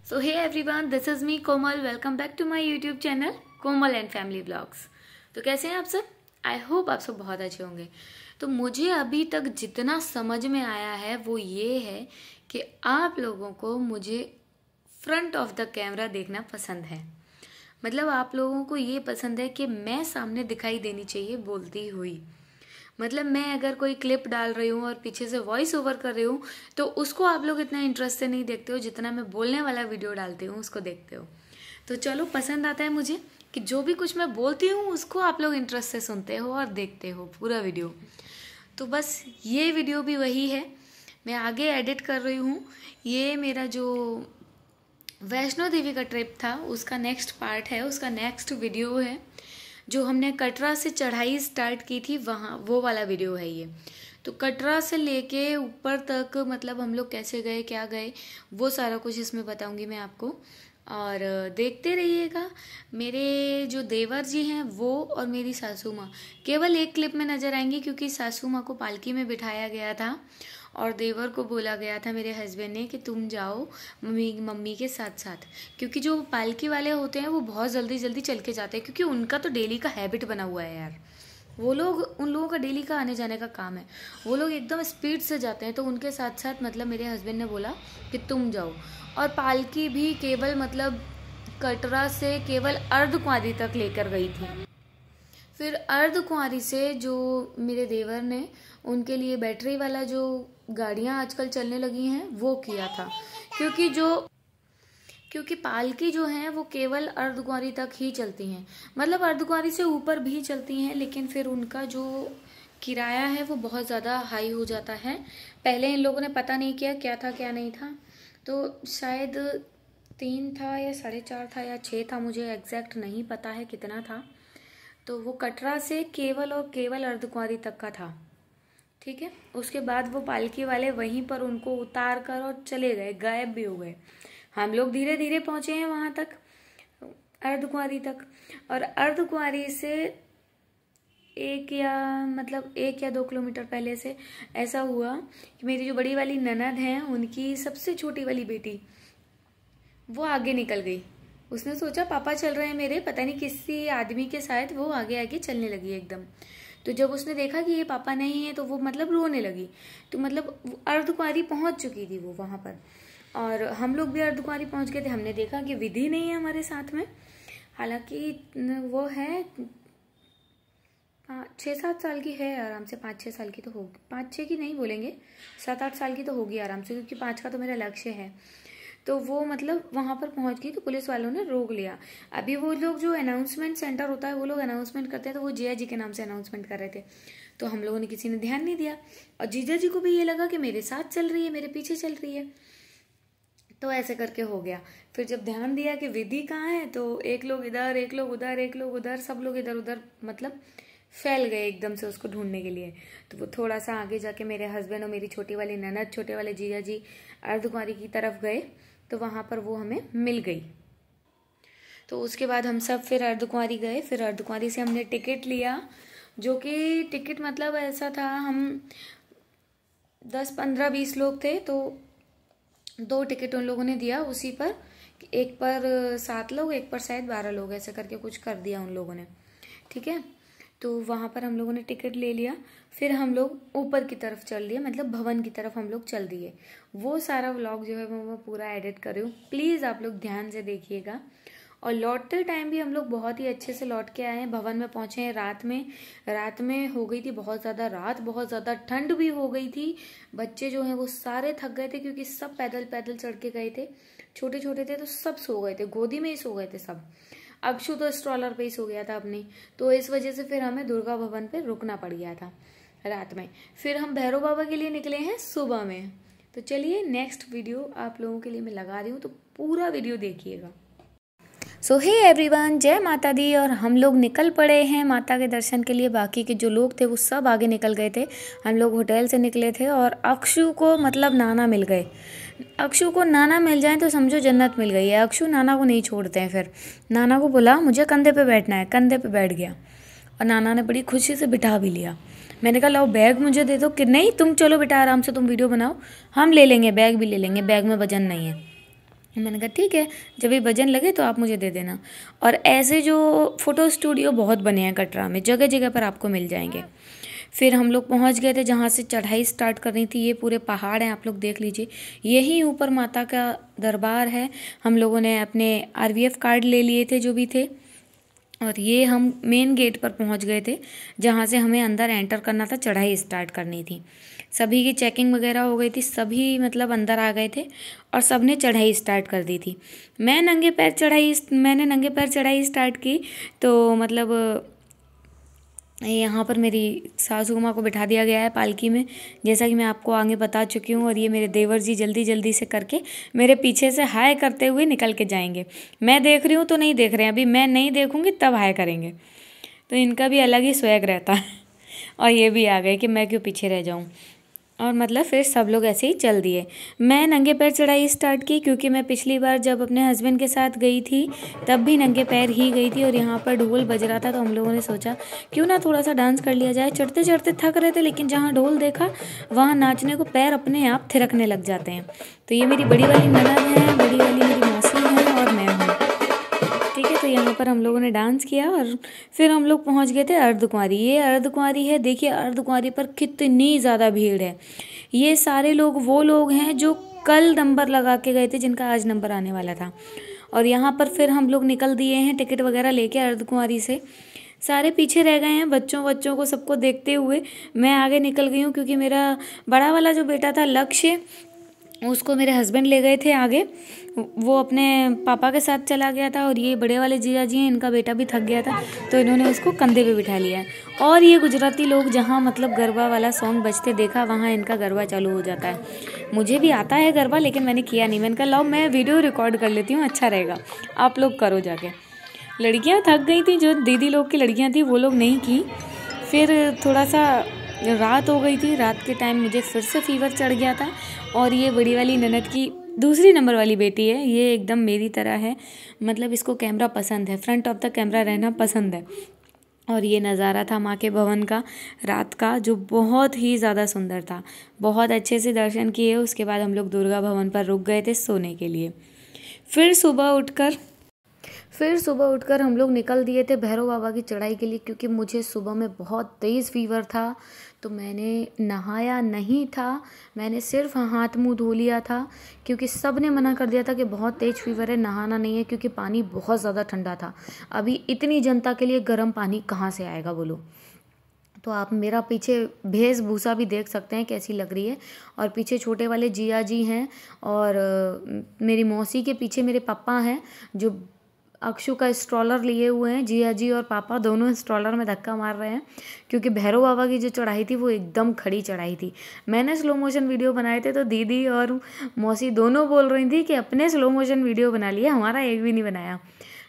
So hey everyone, this is me Komal. Welcome back to my YouTube channel Komal and family blogs. तो कैसे हैं आप सब? I hope आप सब बहुत अच्छे होंगे। तो मुझे अभी तक जितना समझ में आया है वो ये है कि आप लोगों को मुझे फ्रंट ऑफ द कैमरा देखना पसंद है। मतलब आप लोगों को ये पसंद है कि मैं सामने दिखाई देनी चाहिए बोलती हुई। मतलब मैं अगर कोई क्लिप डाल रही हूँ और पीछे से वॉइस ओवर कर रही हूँ तो उसको आप लोग इतना इंटरेस्ट से नहीं देखते हो जितना मैं बोलने वाला वीडियो डालती हूँ उसको देखते हो। तो चलो, पसंद आता है मुझे कि जो भी कुछ मैं बोलती हूँ उसको आप लोग इंटरेस्ट से सुनते हो और देखते हो पूरा वीडियो। तो बस ये वीडियो भी वही है, मैं आगे एडिट कर रही हूँ। ये मेरा जो वैष्णो देवी का ट्रिप था उसका नेक्स्ट पार्ट है, उसका नेक्स्ट वीडियो है। जो हमने कटरा से चढ़ाई स्टार्ट की थी वहाँ, वो वाला वीडियो है ये। तो कटरा से लेके ऊपर तक मतलब हम लोग कैसे गए, क्या गए, वो सारा कुछ इसमें बताऊंगी मैं आपको, और देखते रहिएगा। मेरे जो देवर जी हैं वो और मेरी सासू माँ केवल एक क्लिप में नजर आएंगी क्योंकि सासू माँ को पालकी में बिठाया गया था और देवर को बोला गया था मेरे हस्बैंड ने कि तुम जाओ मम्मी के साथ साथ, क्योंकि जो पालकी वाले होते हैं वो बहुत जल्दी जल्दी चल के जाते हैं क्योंकि उनका तो डेली का हैबिट बना हुआ है यार। वो लोग, उन लोगों का डेली का आने जाने का काम है, वो लोग एकदम स्पीड से जाते हैं। तो उनके साथ साथ मतलब मेरे हस्बैंड ने बोला कि तुम जाओ। और पालकी भी केवल मतलब कटरा से केवल अर्धकुंवारी तक लेकर गई थी। फिर अर्धकुंवारी से जो मेरे देवर ने उनके लिए बैटरी वाला जो गाड़ियां आजकल चलने लगी हैं वो किया था, क्योंकि पालकी जो है वो केवल अर्धकुंवारी तक ही चलती हैं। मतलब अर्धकुंवारी से ऊपर भी चलती हैं लेकिन फिर उनका जो किराया है वो बहुत ज़्यादा हाई हो जाता है। पहले इन लोगों ने पता नहीं किया क्या था क्या नहीं था, तो शायद 3 था या 4.5 था या 6 था, मुझे एग्जैक्ट नहीं पता है कितना था। तो वो कटरा से केवल और केवल अर्धकुंवारी तक का था, ठीक है। उसके बाद वो पालकी वाले वहीं पर उनको उतार कर और चले गए, गायब भी हो गए। हम लोग धीरे धीरे पहुंचे हैं वहां तक, अर्धकुंवारी तक। और अर्धकुंवारी से 1 या 2 किलोमीटर पहले से ऐसा हुआ कि मेरी जो बड़ी वाली ननद है उनकी सबसे छोटी वाली बेटी वो आगे निकल गई। उसने सोचा पापा चल रहे हैं मेरे, पता नहीं किसी आदमी के साथ, वो आगे आगे चलने लगी एकदम। तो जब उसने देखा कि ये पापा नहीं है तो वो मतलब रोने लगी। तो मतलब अर्धकुंवारी पहुंच चुकी थी वो वहां पर, और हम लोग भी अर्धकुंवारी पहुंच गए थे। हमने देखा कि विधि नहीं है हमारे साथ में, हालांकि वो है 6-7 साल की है आराम से, 5-6 साल की तो होगी, 5-6 की नहीं बोलेंगे, 7-8 साल की तो होगी आराम से, क्योंकि 5 का तो मेरा लक्ष्य है। तो वो मतलब वहां पर पहुंच गई तो पुलिस वालों ने रोक लिया। अभी वो लोग जो अनाउंसमेंट सेंटर होता है वो लोग अनाउंसमेंट करते हैं, तो वो जिया जी के नाम से अनाउंसमेंट कर रहे थे। तो हम लोगों ने किसी ने ध्यान नहीं दिया और जीजा जी को भी ये लगा कि मेरे साथ चल रही है, मेरे पीछे चल रही है, तो ऐसे करके हो गया। फिर जब ध्यान दिया कि विधि कहाँ है तो एक लोग इधर, एक लोग उधर, एक लोग उधर, सब लोग इधर उधर मतलब फैल गए एकदम से उसको ढूंढने के लिए। तो वो थोड़ा सा आगे जाके मेरे हस्बैंड और मेरी छोटी वाली ननद, छोटे वाले जीजा जी अर्धकुंवारी की तरफ गए, तो वहां पर वो हमें मिल गई। तो उसके बाद हम सब फिर अर्धकुंवारी गए। फिर अर्धकुंवारी से हमने टिकट लिया, जो कि टिकट मतलब ऐसा था, हम 10-15-20 लोग थे तो 2 टिकट उन लोगों ने दिया उसी पर, एक पर 7 लोग, एक पर शायद 12 लोग, ऐसे करके कुछ कर दिया उन लोगों ने, ठीक है। तो वहां पर हम लोगों ने टिकट ले लिया। फिर हम लोग ऊपर की तरफ चल दिए, मतलब भवन की तरफ हम लोग चल दिए। वो सारा व्लॉग जो है वो मैं पूरा एडिट कर रही हूँ, प्लीज आप लोग ध्यान से देखिएगा। और लौटते टाइम भी हम लोग बहुत ही अच्छे से लौट के आए हैं। भवन में पहुंचे हैं रात में हो गई थी बहुत ज्यादा रात, बहुत ज्यादा ठंड भी हो गई थी। बच्चे जो हैं वो सारे थक गए थे क्योंकि सब पैदल पैदल चढ़ के गए थे। छोटे छोटे थे तो सब सो गए थे, गोदी में ही सो गए थे सब। अक्षु तो स्ट्रॉलर पे ही सो गया था अपनी, तो इस वजह से फिर हमें दुर्गा भवन पे रुकना पड़ गया था रात में। फिर हम भैरव बाबा के लिए निकले हैं सुबह में। तो चलिए नेक्स्ट वीडियो आप लोगों के लिए मैं लगा रही हूँ, तो पूरा वीडियो देखिएगा। सो हे एवरीवन, जय माता दी। और हम लोग निकल पड़े हैं माता के दर्शन के लिए। बाकी के जो लोग थे वो सब आगे निकल गए थे, हम लोग होटल से निकले थे। और अक्षु को मतलब नाना मिल गए। अक्षु को नाना मिल जाए तो समझो जन्नत मिल गई है। अक्षु नाना को नहीं छोड़ते हैं। फिर नाना को बोला मुझे कंधे पे बैठना है, कंधे पे बैठ गया और नाना ने बड़ी खुशी से बिठा भी लिया। मैंने कहा लाओ बैग मुझे दे दो, कि नहीं तुम चलो बेटा आराम से तुम वीडियो बनाओ, हम ले लेंगे, बैग भी ले लेंगे, बैग में वजन नहीं है। मैंने कहा ठीक है, जब भी वजन लगे तो आप मुझे दे देना। और ऐसे जो फ़ोटो स्टूडियो बहुत बने हैं कटरा में, जगह जगह पर आपको मिल जाएंगे। फिर हम लोग पहुंच गए थे जहाँ से चढ़ाई स्टार्ट करनी थी। ये पूरे पहाड़ हैं, आप लोग देख लीजिए। यहीं ऊपर माता का दरबार है। हम लोगों ने अपने RVF कार्ड ले लिए थे जो भी थे, और ये हम मेन गेट पर पहुंच गए थे जहाँ से हमें अंदर एंटर करना था, चढ़ाई स्टार्ट करनी थी। सभी की चेकिंग वगैरह हो गई थी, सभी मतलब अंदर आ गए थे और सब ने चढ़ाई स्टार्ट कर दी थी। मैंने नंगे पैर चढ़ाई स्टार्ट की। तो मतलब यहाँ पर मेरी सासू माँ को बिठा दिया गया है पालकी में, जैसा कि मैं आपको आगे बता चुकी हूँ। और ये मेरे देवर जी जल्दी जल्दी से करके मेरे पीछे से हाय करते हुए निकल के जाएंगे। मैं देख रही हूँ तो नहीं देख रहे हैं, अभी मैं नहीं देखूँगी तब हाय करेंगे। तो इनका भी अलग ही स्वैग रहता है। और ये भी आ गए कि मैं क्यों पीछे रह जाऊँ। और मतलब फिर सब लोग ऐसे ही चल दिए। मैं नंगे पैर चढ़ाई स्टार्ट की, क्योंकि मैं पिछली बार जब अपने हस्बैंड के साथ गई थी तब भी नंगे पैर ही गई थी। और यहाँ पर ढोल बज रहा था तो हम लोगों ने सोचा क्यों ना थोड़ा सा डांस कर लिया जाए। चढ़ते चढ़ते थक रहे थे, लेकिन जहाँ ढोल देखा वहाँ नाचने को पैर अपने आप थिरकने लग जाते हैं। तो ये मेरी बड़ी वाली ननद है, बड़ी वाली मेरी मौसी है और मैं हूँ। ठीक है, तो यहाँ पर हम लोगों ने डांस किया और फिर हम लोग पहुँच गए थे अर्धकुंवारी। ये अर्धकुंवारी है, देखिए अर्धकुंवारी पर कितनी ज़्यादा भीड़ है। ये सारे लोग वो लोग हैं जो कल नंबर लगा के गए थे, जिनका आज नंबर आने वाला था। और यहाँ पर फिर हम लोग निकल दिए हैं टिकट वगैरह लेके अर्धकुंवारी से। सारे पीछे रह गए हैं, बच्चों को सबको देखते हुए मैं आगे निकल गई हूँ, क्योंकि मेरा बड़ा वाला जो बेटा था लक्ष्य, उसको मेरे हस्बैंड ले गए थे आगे, वो अपने पापा के साथ चला गया था। और ये बड़े वाले जीजा जी हैं, इनका बेटा भी थक गया था तो इन्होंने उसको कंधे पे बिठा लिया है। और ये गुजराती लोग जहाँ मतलब गरबा वाला सॉन्ग बजते देखा, वहाँ इनका गरबा चालू हो जाता है। मुझे भी आता है गरबा, लेकिन मैंने किया नहीं। मैंने कहा लाओ मैं वीडियो रिकॉर्ड कर लेती हूँ, अच्छा रहेगा, आप लोग करो जाके। लड़कियाँ थक गई थी, जो दीदी लोग की लड़कियाँ थी वो लोग नहीं की। फिर थोड़ा सा रात हो गई थी, रात के टाइम मुझे फिर से फीवर चढ़ गया था। और ये बड़ी वाली ननद की दूसरी नंबर वाली बेटी है, ये एकदम मेरी तरह है, मतलब इसको कैमरा पसंद है, फ्रंट ऑफ द कैमरा रहना पसंद है। और ये नज़ारा था माँ के भवन का रात का, जो बहुत ही ज़्यादा सुंदर था। बहुत अच्छे से दर्शन किए, उसके बाद हम लोग दुर्गा भवन पर रुक गए थे सोने के लिए। फिर सुबह उठकर हम लोग निकल दिए थे भैरव बाबा की चढ़ाई के लिए, क्योंकि मुझे सुबह में बहुत तेज़ फीवर था। तो मैंने नहाया नहीं था, मैंने सिर्फ हाथ मुंह धो लिया था, क्योंकि सब ने मना कर दिया था कि बहुत तेज़ फीवर है, नहाना नहीं है, क्योंकि पानी बहुत ज़्यादा ठंडा था। अभी इतनी जनता के लिए गर्म पानी कहाँ से आएगा बोलो। तो आप मेरा पीछे वेशभूषा भी देख सकते हैं कैसी लग रही है। और पीछे छोटे वाले जिया जी हैं, और मेरी मौसी के पीछे मेरे पापा हैं, जो अक्षु का स्ट्रॉलर लिए हुए हैं। जिया जी और पापा दोनों स्ट्रॉलर में धक्का मार रहे हैं, क्योंकि भैरव बाबा की जो चढ़ाई थी वो एकदम खड़ी चढ़ाई थी। मैंने स्लो मोशन वीडियो बनाए थे, तो दीदी और मौसी दोनों बोल रही थी कि अपने स्लो मोशन वीडियो बना लिए, हमारा एक भी नहीं बनाया।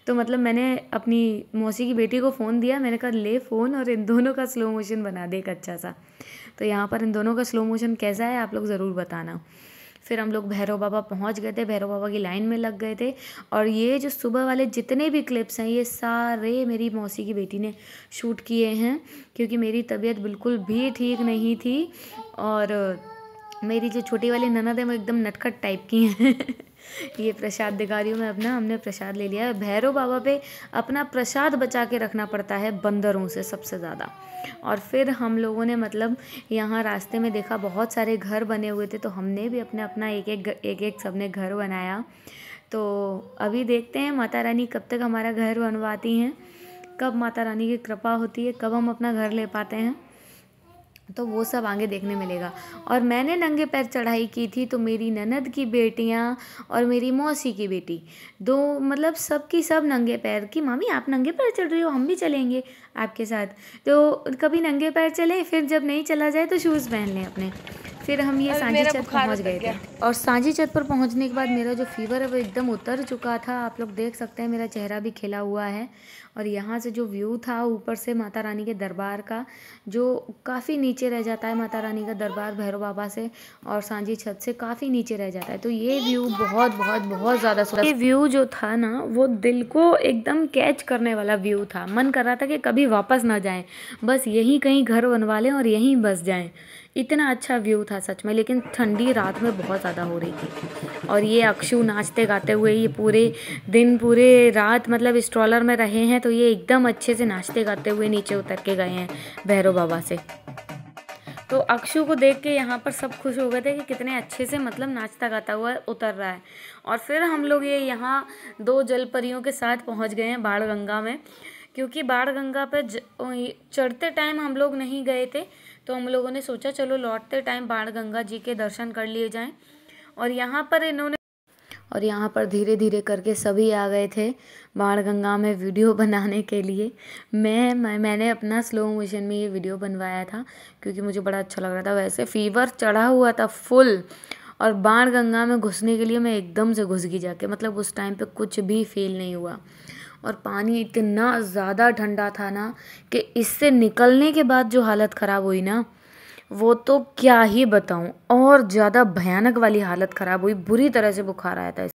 तो मतलब मैंने अपनी मौसी की बेटी को फ़ोन दिया, मैंने कहा ले फ़ोन और इन दोनों का स्लो मोशन बना दे एक अच्छा सा। तो यहाँ पर इन दोनों का स्लो मोशन कैसा है आप लोग ज़रूर बताना। फिर हम लोग भैरव बाबा पहुँच गए थे, भैरव बाबा की लाइन में लग गए थे। और ये जो सुबह वाले जितने भी क्लिप्स हैं, ये सारे मेरी मौसी की बेटी ने शूट किए हैं, क्योंकि मेरी तबीयत बिल्कुल भी ठीक नहीं थी। और मेरी जो छोटी वाली ननद है वो एकदम नटखट टाइप की हैं। ये प्रसाद दिखा रही हूँ मैं अपना, हमने प्रसाद ले लिया है। भैरव बाबा पे अपना प्रसाद बचा के रखना पड़ता है बंदरों से सबसे ज़्यादा। और फिर हम लोगों ने मतलब यहाँ रास्ते में देखा बहुत सारे घर बने हुए थे, तो हमने भी अपना एक सबने घर बनाया। तो अभी देखते हैं माता रानी कब तक हमारा घर बनवाती हैं, कब माता रानी की कृपा होती है, कब हम अपना घर ले पाते हैं, तो वो सब आगे देखने मिलेगा। और मैंने नंगे पैर चढ़ाई की थी, तो मेरी ननद की बेटियां और मेरी मौसी की बेटी दो, मतलब सब की सब नंगे पैर की, मामी आप नंगे पैर चढ़ रही हो, हम भी चलेंगे आपके साथ। तो कभी नंगे पैर चलें, फिर जब नहीं चला जाए तो शूज़ पहन लें अपने। फिर हम ये सांझी छत पहुँच गए थे। और सांझी छत पर पहुँचने के बाद मेरा जो फीवर है वो एकदम उतर चुका था। आप लोग देख सकते हैं मेरा चेहरा भी खिला हुआ है। और यहाँ से जो व्यू था ऊपर से माता रानी के दरबार का, जो काफ़ी नीचे रह जाता है, माता रानी का दरबार भैरव बाबा से और सांझी छत से काफ़ी नीचे रह जाता है। तो ये व्यू बहुत बहुत बहुत ज़्यादा सुंदर, ये व्यू जो था ना वो दिल को एकदम कैच करने वाला व्यू था। मन कर रहा था कि कभी वापस ना जाएं, बस यहीं कहीं घर बनवा लें और यहीं बस जाएं। इतना अच्छा व्यू था सच में, लेकिन ठंडी रात में बहुत ज़्यादा हो रही थी। और ये अक्षु नाचते गाते हुए ये पूरे दिन पूरे रात मतलब स्ट्रॉलर में रहे हैं, तो ये एकदम अच्छे से नाचते गाते हुए नीचे उतर के गए हैं भैरव बाबा से। तो अक्षु को देख के यहाँ पर सब खुश हो गए थे कि कितने अच्छे से मतलब नाचता गाता हुआ उतर रहा है। और फिर हम लोग ये यहाँ 2 जलपरियों के साथ पहुँच गए हैं बाणगंगा में, क्योंकि बाणगंगा पे चढ़ते टाइम हम लोग नहीं गए थे, तो हम लोगों ने सोचा चलो लौटते टाइम बाणगंगा जी के दर्शन कर लिए जाएं। और यहाँ पर धीरे धीरे करके सभी आ गए थे बाणगंगा में वीडियो बनाने के लिए। मैंने अपना स्लो मोशन में ये वीडियो बनवाया था क्योंकि मुझे बड़ा अच्छा लग रहा था। वैसे फीवर चढ़ा हुआ था फुल, और बाणगंगा में घुसने के लिए मैं एकदम से घुस गई जाके, मतलब उस टाइम पे कुछ भी फील नहीं हुआ। और पानी इतना ज़्यादा ठंडा था ना कि इससे निकलने के बाद जो हालत ख़राब हुई ना, वो तो क्या ही बताऊं, और ज़्यादा भयानक वाली हालत ख़राब हुई, बुरी तरह से बुखार आया था।